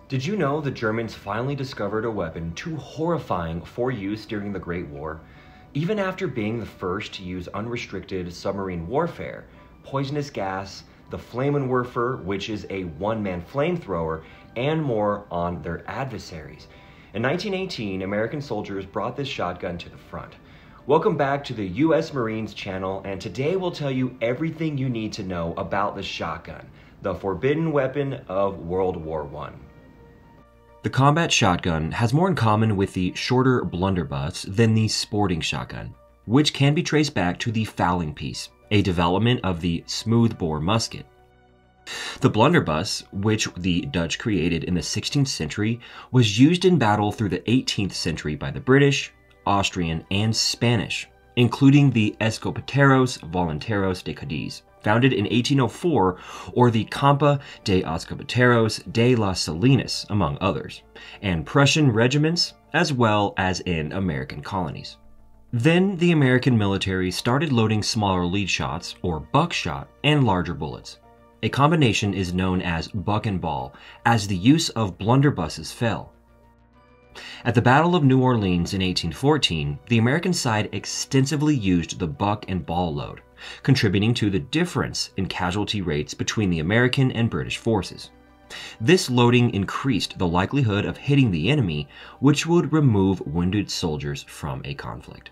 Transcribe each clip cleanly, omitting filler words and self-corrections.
Did you know the Germans finally discovered a weapon too horrifying for use during the Great War? Even after being the first to use unrestricted submarine warfare, poisonous gas, the flammenwerfer, which is a one-man flamethrower, and more on their adversaries. In 1918, American soldiers brought this shotgun to the front. Welcome back to the US Marines channel, and today we'll tell you everything you need to know about the shotgun, the forbidden weapon of World War I. The combat shotgun has more in common with the shorter blunderbuss than the sporting shotgun, which can be traced back to the fowling piece, a development of the smoothbore musket. The blunderbuss, which the Dutch created in the 16th century, was used in battle through the 18th century by the British, Austrian, and Spanish, including the Escopeteros Voluntarios de Cádiz, founded in 1804, or the Campa de Escopeteros de las Salinas, among others, and Prussian regiments, as well as in American colonies. Then the American military started loading smaller lead shots, or buckshot, and larger bullets. A combination is known as buck and ball, as the use of blunderbusses fell. At the Battle of New Orleans in 1814, the American side extensively used the buck and ball load, contributing to the difference in casualty rates between the American and British forces. This loading increased the likelihood of hitting the enemy, which would remove wounded soldiers from a conflict.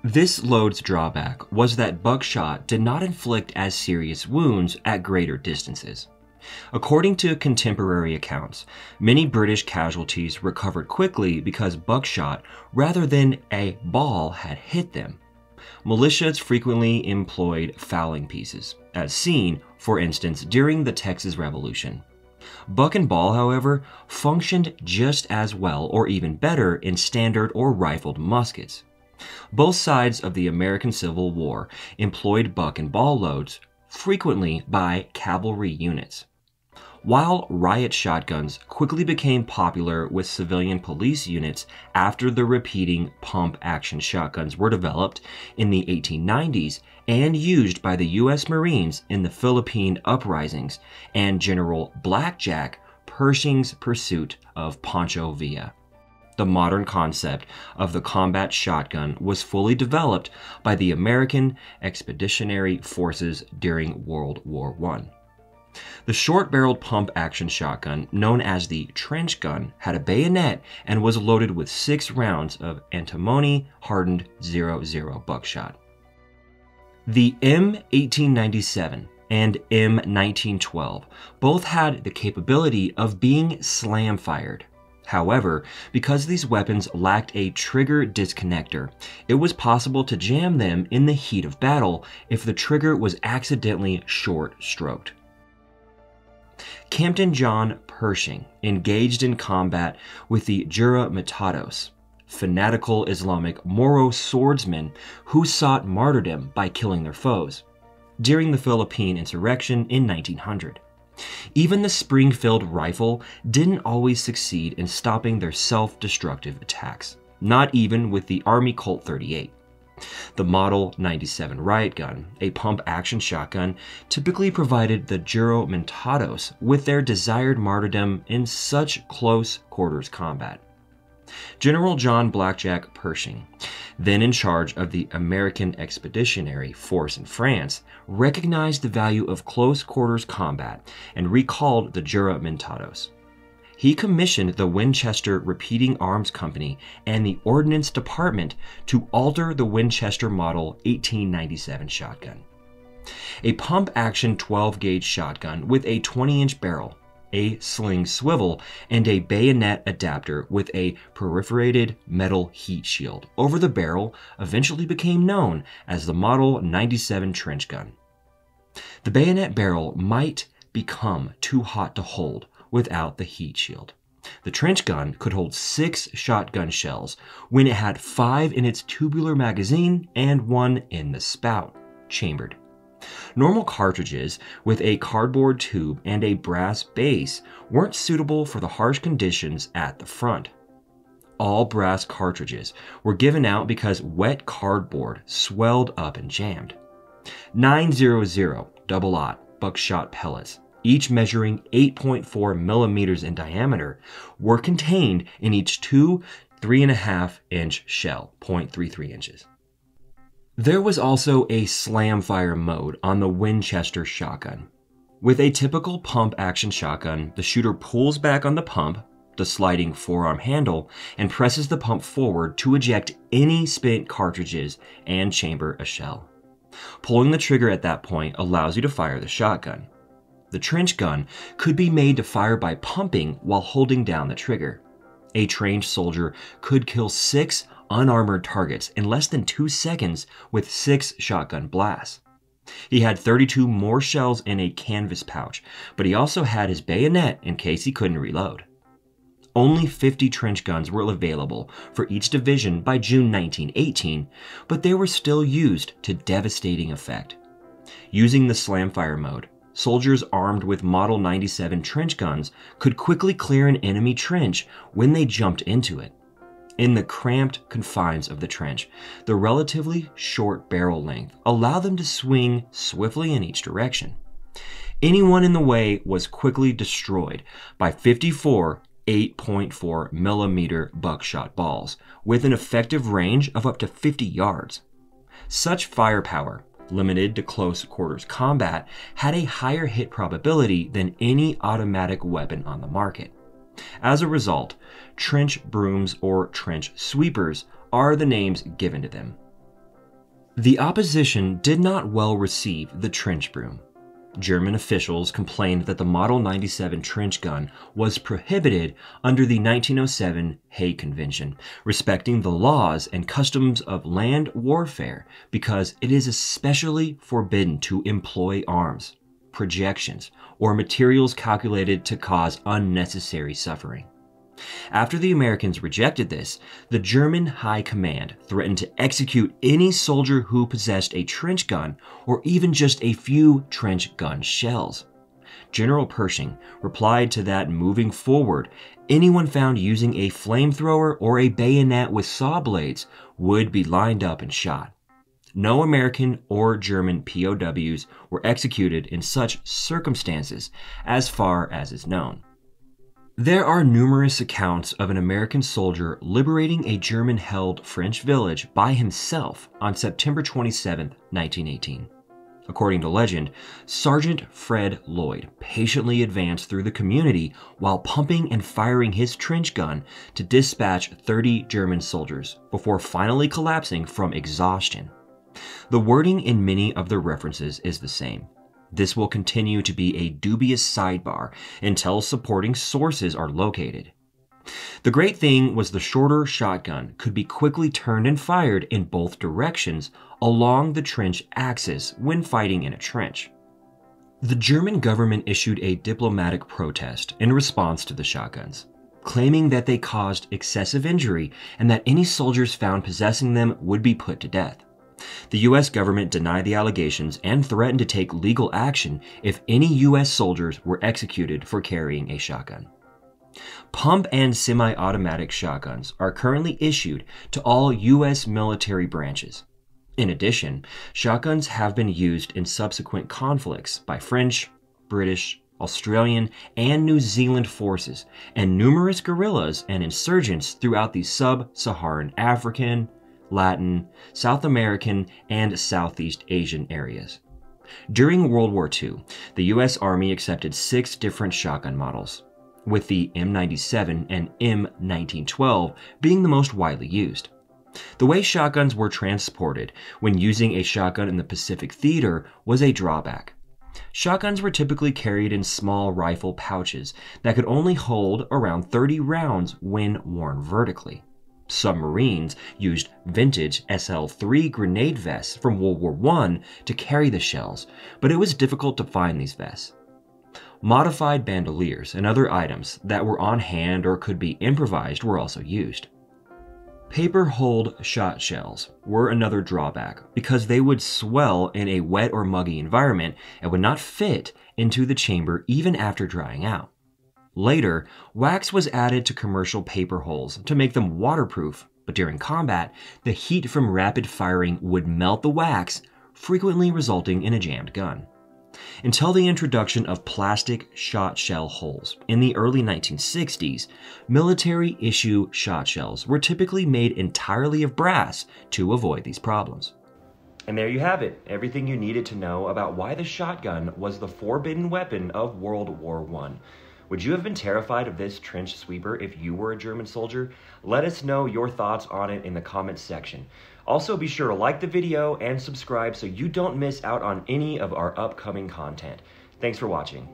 This load's drawback was that buckshot did not inflict as serious wounds at greater distances. According to contemporary accounts, many British casualties recovered quickly because buckshot rather than a ball had hit them. Militias frequently employed fowling pieces, as seen, for instance, during the Texas Revolution. Buck and ball, however, functioned just as well or even better in standard or rifled muskets. Both sides of the American Civil War employed buck and ball loads, frequently by cavalry units. While riot shotguns quickly became popular with civilian police units after the repeating pump-action shotguns were developed in the 1890s and used by the US Marines in the Philippine uprisings and General Blackjack Pershing's pursuit of Pancho Villa. The modern concept of the combat shotgun was fully developed by the American Expeditionary Forces during World War I. The short-barreled pump-action shotgun, known as the trench gun, had a bayonet and was loaded with 6 rounds of antimony-hardened .00 buckshot. The M1897 and M1912 both had the capability of being slam-fired. However, because these weapons lacked a trigger disconnector, it was possible to jam them in the heat of battle if the trigger was accidentally short-stroked. Captain John Pershing engaged in combat with the Jura-Matados, fanatical Islamic Moro swordsmen who sought martyrdom by killing their foes, during the Philippine insurrection in 1900. Even the Springfield rifle didn't always succeed in stopping their self-destructive attacks, not even with the Army Colt 38. The Model 97 riot gun, a pump-action shotgun, typically provided the Juro-Mentados with their desired martyrdom in such close-quarters combat. General John Blackjack Pershing, then in charge of the American Expeditionary Force in France, recognized the value of close-quarters combat and recalled the Juro-Mentados. He commissioned the Winchester Repeating Arms Company and the Ordnance Department to alter the Winchester Model 1897 shotgun. A pump-action 12-gauge shotgun with a 20-inch barrel, a sling swivel, and a bayonet adapter with a perforated metal heat shield over the barrel eventually became known as the Model 97 trench gun. The bayonet barrel might become too hot to hold without the heat shield. The trench gun could hold 6 shotgun shells when it had 5 in its tubular magazine and 1 in the spout, chambered. Normal cartridges with a cardboard tube and a brass base weren't suitable for the harsh conditions at the front. All brass cartridges were given out because wet cardboard swelled up and jammed. 900 double-aught buckshot pellets each measuring 8.4 millimeters in diameter, were contained in each two 3.5-inch shell, 0.33 inches. There was also a slam fire mode on the Winchester shotgun. With a typical pump-action shotgun, the shooter pulls back on the pump, the sliding forearm handle, and presses the pump forward to eject any spent cartridges and chamber a shell. Pulling the trigger at that point allows you to fire the shotgun. The trench gun could be made to fire by pumping while holding down the trigger. A trained soldier could kill 6 unarmored targets in less than 2 seconds with 6 shotgun blasts. He had 32 more shells in a canvas pouch, but he also had his bayonet in case he couldn't reload. Only 50 trench guns were available for each division by June 1918, but they were still used to devastating effect. Using the slamfire mode, soldiers armed with Model 97 trench guns could quickly clear an enemy trench when they jumped into it. In the cramped confines of the trench, the relatively short barrel length allowed them to swing swiftly in each direction. Anyone in the way was quickly destroyed by 54 8.4 millimeter buckshot balls with an effective range of up to 50 yards. Such firepower, limited to close quarters combat, had a higher hit probability than any automatic weapon on the market. As a result, trench brooms or trench sweepers are the names given to them. The opposition did not well receive the trench broom. German officials complained that the Model 97 trench gun was prohibited under the 1907 Hague Convention, respecting the laws and customs of land warfare because it is especially forbidden to employ arms, projections, or materials calculated to cause unnecessary suffering. After the Americans rejected this, the German High Command threatened to execute any soldier who possessed a trench gun or even just a few trench gun shells. General Pershing replied to that moving forward, anyone found using a flamethrower or a bayonet with saw blades would be lined up and shot. No American or German POWs were executed in such circumstances, as far as is known. There are numerous accounts of an American soldier liberating a German-held French village by himself on September 27, 1918. According to legend, Sergeant Fred Lloyd patiently advanced through the community while pumping and firing his trench gun to dispatch 30 German soldiers before finally collapsing from exhaustion. The wording in many of the references is the same. This will continue to be a dubious sidebar until supporting sources are located. The great thing was the shorter shotgun could be quickly turned and fired in both directions along the trench axis when fighting in a trench. The German government issued a diplomatic protest in response to the shotguns, claiming that they caused excessive injury and that any soldiers found possessing them would be put to death. The U.S. government denied the allegations and threatened to take legal action if any U.S. soldiers were executed for carrying a shotgun. Pump and semi-automatic shotguns are currently issued to all U.S. military branches. In addition, shotguns have been used in subsequent conflicts by French, British, Australian, and New Zealand forces, and numerous guerrillas and insurgents throughout the sub-Saharan African, Latin, South American, and Southeast Asian areas. During World War II, the U.S. Army accepted 6 different shotgun models, with the M97 and M1912 being the most widely used. The way shotguns were transported when using a shotgun in the Pacific Theater was a drawback. Shotguns were typically carried in small rifle pouches that could only hold around 30 rounds when worn vertically. Submarines used vintage SL-3 grenade vests from World War I to carry the shells, but it was difficult to find these vests. Modified bandoliers and other items that were on hand or could be improvised were also used. Paper-hulled shot shells were another drawback because they would swell in a wet or muggy environment and would not fit into the chamber even after drying out. Later, wax was added to commercial paper hulls to make them waterproof, but during combat, the heat from rapid firing would melt the wax, frequently resulting in a jammed gun. until the introduction of plastic shot shell holes. In the early 1960s, military issue shot shells were typically made entirely of brass to avoid these problems. And there you have it, everything you needed to know about why the shotgun was the forbidden weapon of World War I. Would you have been terrified of this trench sweeper if you were a German soldier? Let us know your thoughts on it in the comments section. Also, be sure to like the video and subscribe so you don't miss out on any of our upcoming content. Thanks for watching.